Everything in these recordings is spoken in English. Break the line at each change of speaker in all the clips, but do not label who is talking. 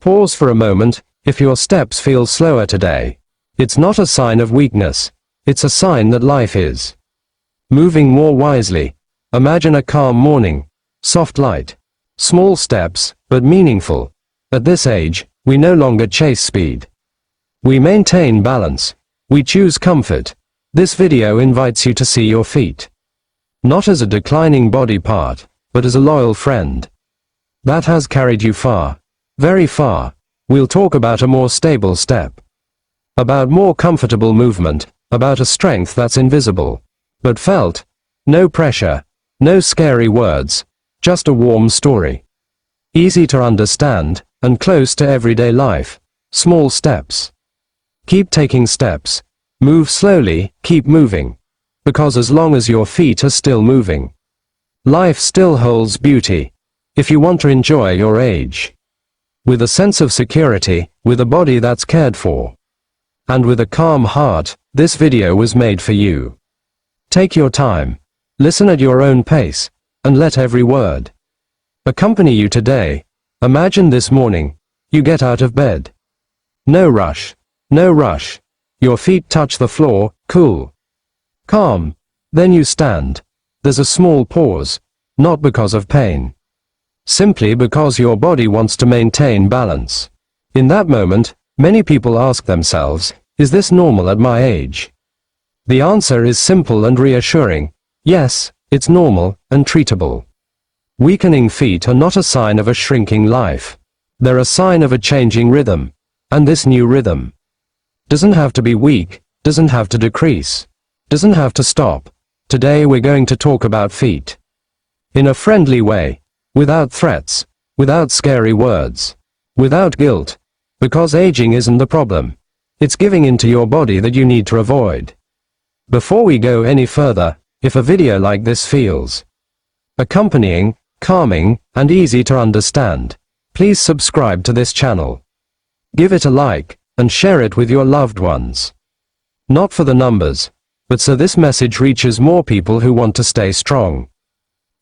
Pause for a moment. If your steps feel slower today, it's not a sign of weakness. It's a sign that life is moving more wisely. Imagine a calm morning, soft light, small steps, but meaningful. At this age, we no longer chase speed. We maintain balance. We choose comfort. This video invites you to see your feet, not as a declining body part, but as a loyal friend that has carried you far, very far. We'll talk about a more stable step, about more comfortable movement, about a strength that's invisible, but felt. No pressure, no scary words, just a warm story. Easy to understand, and close to everyday life. Small steps. Keep taking steps. Move slowly, keep moving. Because as long as your feet are still moving, life still holds beauty. If you want to enjoy your age with a sense of security, with a body that's cared for, and with a calm heart, this video was made for you. Take your time, listen at your own pace, and let every word accompany you today. Imagine this morning, you get out of bed. No rush, no rush. Your feet touch the floor, cool, calm. Then you stand. There's a small pause, not because of pain, simply because your body wants to maintain balance. In that moment, many people ask themselves, is this normal at my age? The answer is simple and reassuring. Yes, it's normal and treatable. Weakening feet are not a sign of a shrinking life. They're a sign of a changing rhythm. And this new rhythm doesn't have to be weak, doesn't have to decrease, doesn't have to stop. Today we're going to talk about feet in a friendly way, without threats, without scary words, without guilt, because aging isn't the problem. It's giving into your body that you need to avoid. Before we go any further, if a video like this feels accompanying, calming, and easy to understand, please subscribe to this channel. Give it a like, and share it with your loved ones. Not for the numbers, but so this message reaches more people who want to stay strong.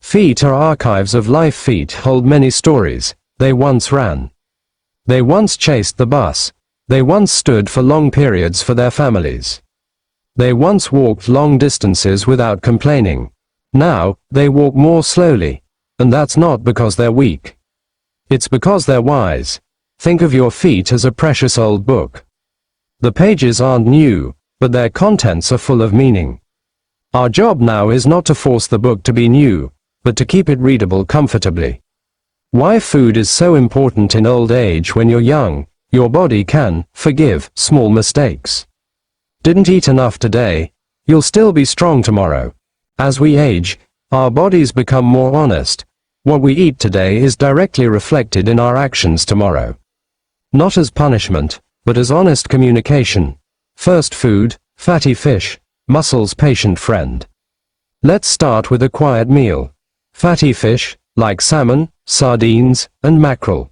Feet are archives of life. Feet hold many stories. They once ran. They once chased the bus. They once stood for long periods for their families. They once walked long distances without complaining. Now, they walk more slowly. And that's not because they're weak. It's because they're wise. Think of your feet as a precious old book. The pages aren't new, but their contents are full of meaning. Our job now is not to force the book to be new, but to keep it readable comfortably. Why food is so important in old age. When you're young, your body can forgive small mistakes. Didn't eat enough today, you'll still be strong tomorrow. As we age, our bodies become more honest. What we eat today is directly reflected in our actions tomorrow. Not as punishment, but as honest communication. First food, fatty fish, muscle's patient friend. Let's start with a quiet meal. Fatty fish, like salmon, sardines, and mackerel,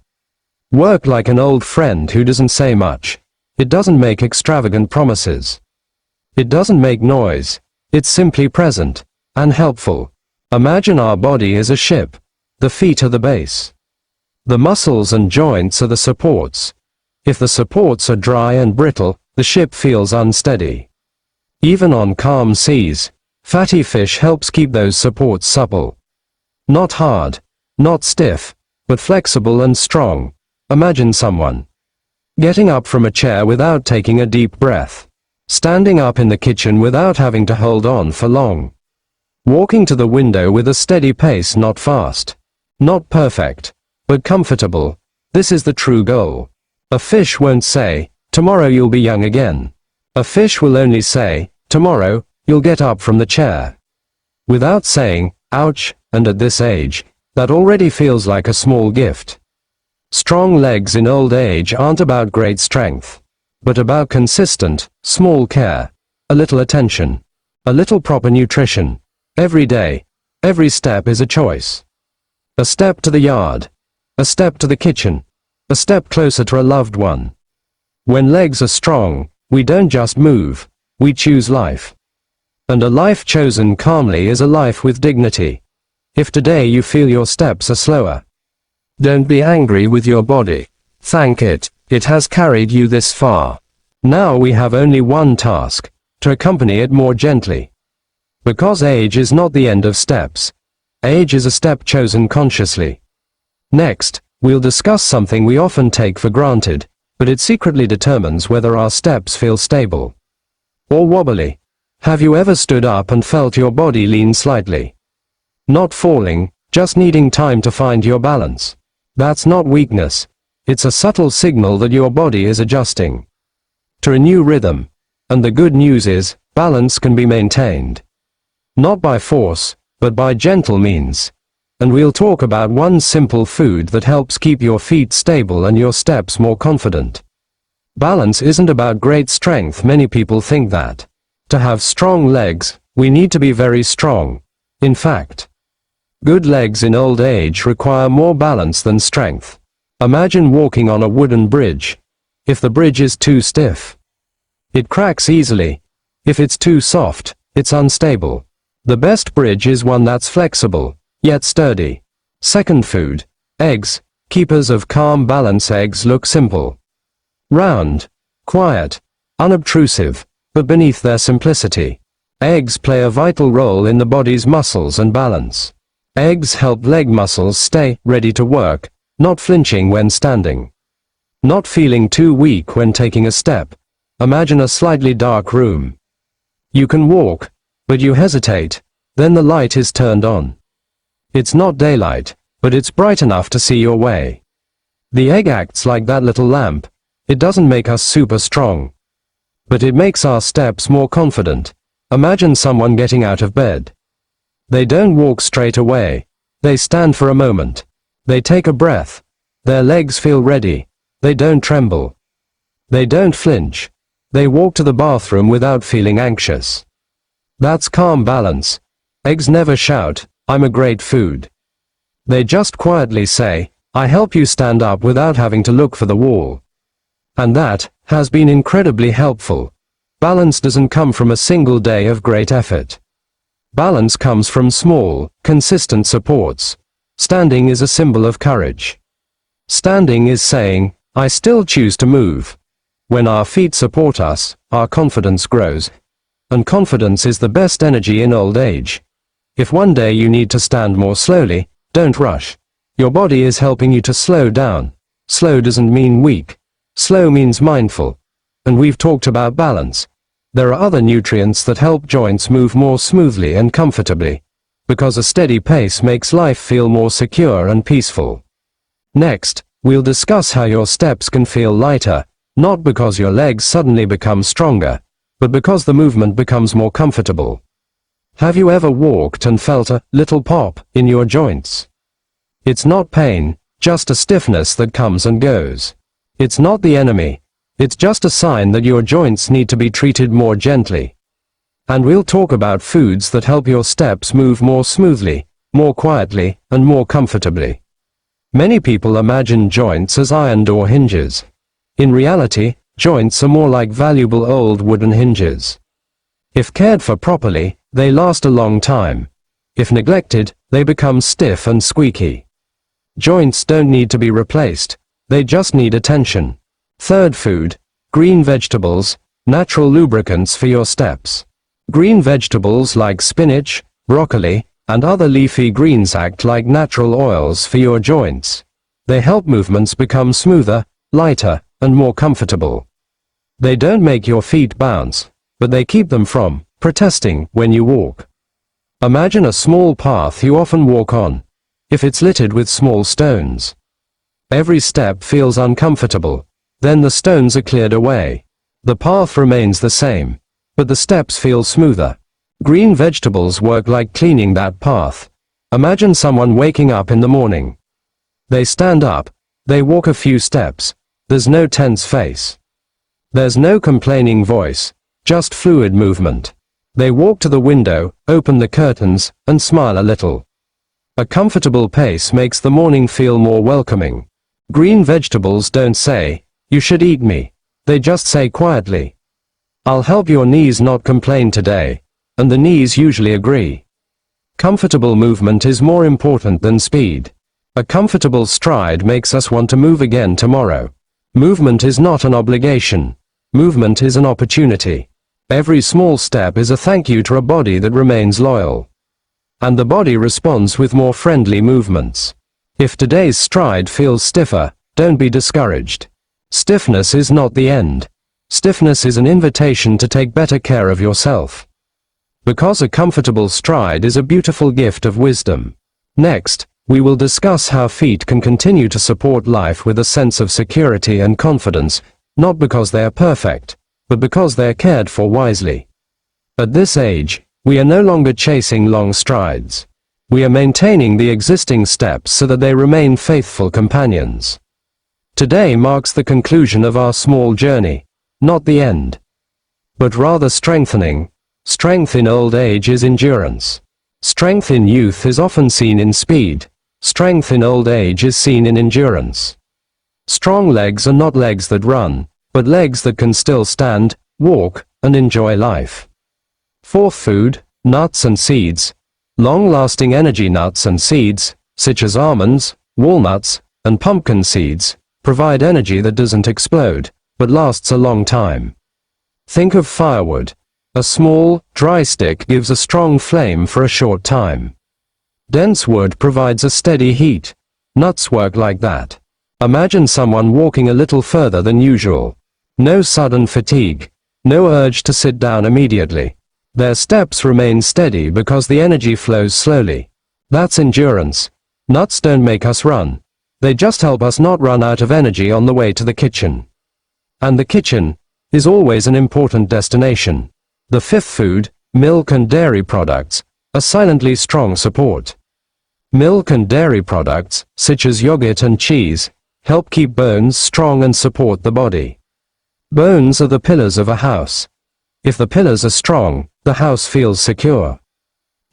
work like an old friend who doesn't say much. It doesn't make extravagant promises. It doesn't make noise. It's simply present and helpful. Imagine our body as a ship. The feet are the base. The muscles and joints are the supports. If the supports are dry and brittle, the ship feels unsteady. Even on calm seas, fatty fish helps keep those supports supple. Not hard, not stiff, but flexible and strong. Imagine someone getting up from a chair without taking a deep breath. Standing up in the kitchen without having to hold on for long. Walking to the window with a steady pace, not fast. Not perfect, but comfortable. This is the true goal. A fish won't say, tomorrow you'll be young again. A fish will only say, tomorrow, you'll get up from the chair. Without saying, ouch, and at this age, that already feels like a small gift. Strong legs in old age aren't about great strength, but about consistent, small care. A little attention. A little proper nutrition. Every day. Every step is a choice. A step to the yard. A step to the kitchen. A step closer to a loved one. When legs are strong, we don't just move, we choose life. And a life chosen calmly is a life with dignity. If today you feel your steps are slower, don't be angry with your body. Thank it, it has carried you this far. Now we have only one task, to accompany it more gently. Because age is not the end of steps. Age is a step chosen consciously. Next, we'll discuss something we often take for granted, but it secretly determines whether our steps feel stable or wobbly. Have you ever stood up and felt your body lean slightly? Not falling, just needing time to find your balance. That's not weakness. It's a subtle signal that your body is adjusting to a new rhythm. And the good news is, balance can be maintained. Not by force, but by gentle means. And we'll talk about one simple food that helps keep your feet stable and your steps more confident. Balance isn't about great strength. Many people think that to have strong legs, we need to be very strong. In fact, good legs in old age require more balance than strength. Imagine walking on a wooden bridge. If the bridge is too stiff, it cracks easily. If it's too soft, it's unstable. The best bridge is one that's flexible, yet sturdy. Second food, eggs. Keepers of calm balance. Eggs look simple, round, quiet, unobtrusive, but beneath their simplicity, eggs play a vital role in the body's muscles and balance. Eggs help leg muscles stay ready to work, not flinching when standing, not feeling too weak when taking a step. Imagine a slightly dark room. You can walk, but you hesitate, then the light is turned on. It's not daylight, but it's bright enough to see your way. The egg acts like that little lamp. It doesn't make us super strong, but it makes our steps more confident. Imagine someone getting out of bed. They don't walk straight away. They stand for a moment. They take a breath. Their legs feel ready. They don't tremble. They don't flinch. They walk to the bathroom without feeling anxious. That's calm balance. Eggs never shout, "I'm a great food." They just quietly say, "I help you stand up," without having to look for the wall. And that has been incredibly helpful. Balance doesn't come from a single day of great effort. Balance comes from small, consistent supports. Standing is a symbol of courage. Standing is saying, "I still choose to move." When our feet support us, our confidence grows. And confidence is the best energy in old age. If one day you need to stand more slowly, don't rush. Your body is helping you to slow down. Slow doesn't mean weak. Slow means mindful. And we've talked about balance. There are other nutrients that help joints move more smoothly and comfortably, because a steady pace makes life feel more secure and peaceful. Next, we'll discuss how your steps can feel lighter, not because your legs suddenly become stronger, but because the movement becomes more comfortable. Have you ever walked and felt a little pop in your joints? It's not pain, just a stiffness that comes and goes. It's not the enemy. It's just a sign that your joints need to be treated more gently. And we'll talk about foods that help your steps move more smoothly, more quietly, and more comfortably. Many people imagine joints as iron door hinges. In reality, joints are more like valuable old wooden hinges. If cared for properly, they last a long time. If neglected, they become stiff and squeaky. Joints don't need to be replaced. They just need attention. Third food, green vegetables, natural lubricants for your steps. Green vegetables like spinach, broccoli, and other leafy greens act like natural oils for your joints. They help movements become smoother, lighter, and more comfortable. They don't make your feet bounce, but they keep them from protesting when you walk. Imagine a small path you often walk on. If it's littered with small stones, every step feels uncomfortable. Then the stones are cleared away. The path remains the same, but the steps feel smoother. Green vegetables work like cleaning that path. Imagine someone waking up in the morning. They stand up, they walk a few steps. There's no tense face. There's no complaining voice, just fluid movement. They walk to the window, open the curtains, and smile a little. A comfortable pace makes the morning feel more welcoming. Green vegetables don't say, "You should eat me." They just say quietly, "I'll help your knees not complain today." And the knees usually agree. Comfortable movement is more important than speed. A comfortable stride makes us want to move again tomorrow. Movement is not an obligation. Movement is an opportunity. Every small step is a thank you to a body that remains loyal. And the body responds with more friendly movements. If today's stride feels stiffer, don't be discouraged. Stiffness is not the end. Stiffness is an invitation to take better care of yourself. Because a comfortable stride is a beautiful gift of wisdom. Next, we will discuss how feet can continue to support life with a sense of security and confidence, not because they are perfect, but because they are cared for wisely. At this age, we are no longer chasing long strides. We are maintaining the existing steps so that they remain faithful companions. Today marks the conclusion of our small journey, not the end, but rather strengthening. Strength in old age is endurance. Strength in youth is often seen in speed. Strength in old age is seen in endurance. Strong legs are not legs that run, but legs that can still stand, walk, and enjoy life. Fourth, food, nuts and seeds. Long-lasting energy. Nuts and seeds, such as almonds, walnuts, and pumpkin seeds, provide energy that doesn't explode, but lasts a long time. Think of firewood. A small, dry stick gives a strong flame for a short time. Dense wood provides a steady heat. Nuts work like that. Imagine someone walking a little further than usual. No sudden fatigue. No urge to sit down immediately. Their steps remain steady because the energy flows slowly. That's endurance. Nuts don't make us run. They just help us not run out of energy on the way to the kitchen. And the kitchen is always an important destination. The fifth, food, milk and dairy products, are silently strong support. Milk and dairy products, such as yogurt and cheese, help keep bones strong and support the body. Bones are the pillars of a house. If the pillars are strong, the house feels secure.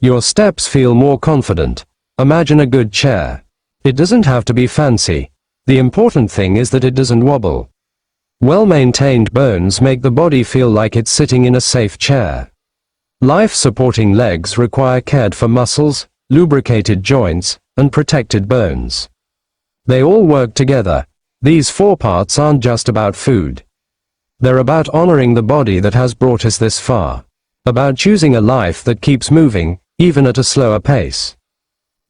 Your steps feel more confident. Imagine a good chair. It doesn't have to be fancy. The important thing is that it doesn't wobble. Well-maintained bones make the body feel like it's sitting in a safe chair. Life-supporting legs require cared-for muscles, lubricated joints, and protected bones. They all work together. These four parts aren't just about food. They're about honoring the body that has brought us this far. About choosing a life that keeps moving, even at a slower pace.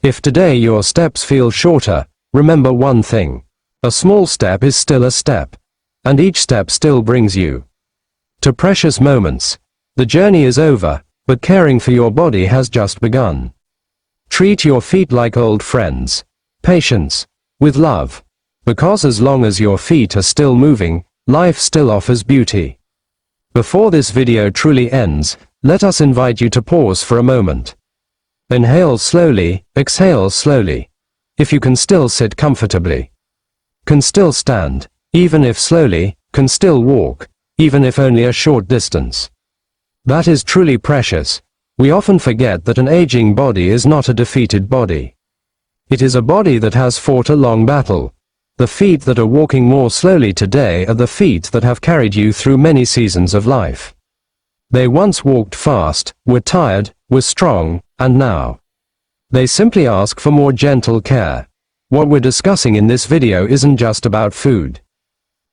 If today your steps feel shorter, remember one thing. A small step is still a step. And each step still brings you to precious moments. The journey is over, but caring for your body has just begun. Treat your feet like old friends. Patience. With love. Because as long as your feet are still moving, life still offers beauty. Before this video truly ends, let us invite you to pause for a moment. Inhale slowly, exhale slowly. If you can still sit comfortably. Can still stand. Even if slowly, can still walk, even if only a short distance. That is truly precious. We often forget that an aging body is not a defeated body. It is a body that has fought a long battle. The feet that are walking more slowly today are the feet that have carried you through many seasons of life. They once walked fast, were tired, were strong, and now they simply ask for more gentle care. What we're discussing in this video isn't just about food.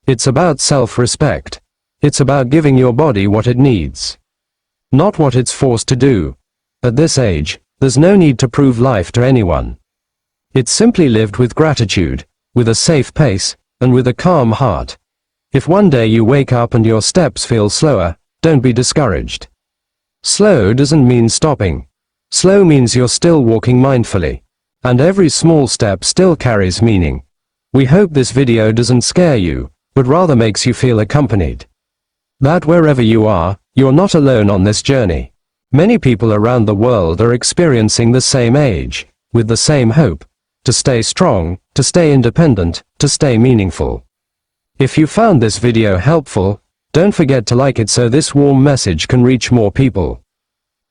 It's about self-respect. It's about giving your body what it needs. Not what it's forced to do. At this age, there's no need to prove life to anyone. It's simply lived with gratitude, with a safe pace, and with a calm heart. If one day you wake up and your steps feel slower, don't be discouraged. Slow doesn't mean stopping. Slow means you're still walking mindfully. And every small step still carries meaning. We hope this video doesn't scare you, but rather makes you feel accompanied. That wherever you are, you're not alone on this journey. Many people around the world are experiencing the same age, with the same hope. To stay strong, to stay independent, to stay meaningful. If you found this video helpful, don't forget to like it so this warm message can reach more people.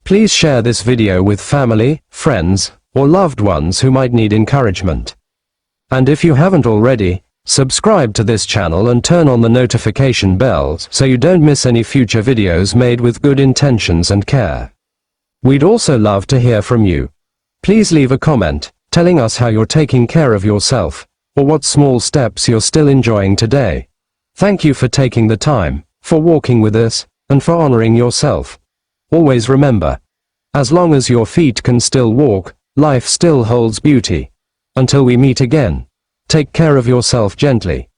Please share this video with family, friends, or loved ones who might need encouragement. And if you haven't already, subscribe to this channel and turn on the notification bell so you don't miss any future videos made with good intentions and care. We'd also love to hear from you. Please leave a comment, telling us how you're taking care of yourself, or what small steps you're still enjoying today. Thank you for taking the time, for walking with us, and for honoring yourself. Always remember, as long as your feet can still walk, life still holds beauty. Until we meet again, take care of yourself gently.